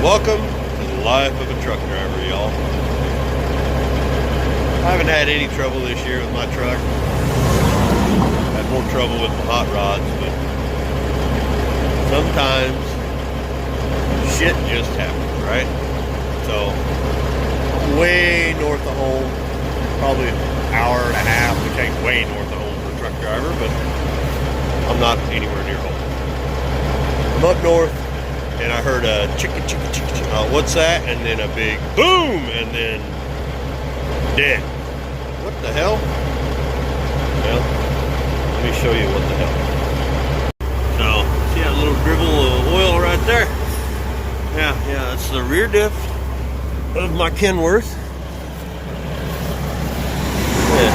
Welcome to the life of a truck driver, y'all. I haven't had any trouble this year with my truck. Had more trouble with the hot rods, but sometimes shit just happens, right? So, I'm way north of home, probably an hour and a half, which ain't way north of home for a truck driver, but I'm not anywhere near home. I'm up north, and I heard a chicka, what's that? And then a big boom, and then dead. What the hell? Well, let me show you what the hell. So, see that little dribble of oil right there? Yeah, that's the rear diff of my Kenworth. Yeah.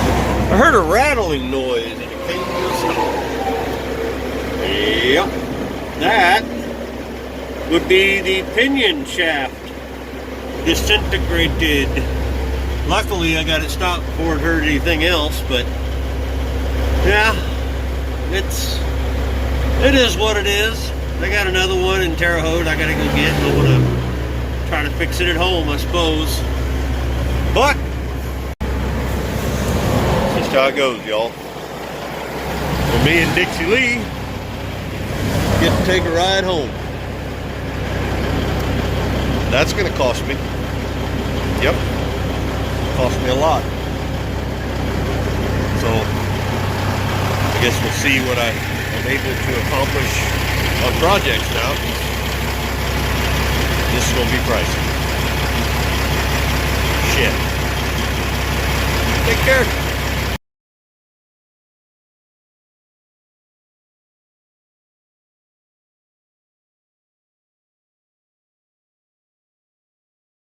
I heard a rattling noise and it came to a stop. Yep. That would be the pinion shaft disintegrated. Luckily, I got it stopped before it hurt anything else, but yeah, it is what it is. They got another one in Terre Haute I gotta go get. I want to try to fix it at home, I suppose. But that's just how it goes, y'all. Well, me and Dixie Lee get to take a ride home. That's going to cost me. Yep. Cost me a lot. So, I guess we'll see what I'm able to accomplish on projects now. This is going to be pricey. Shit. Take care.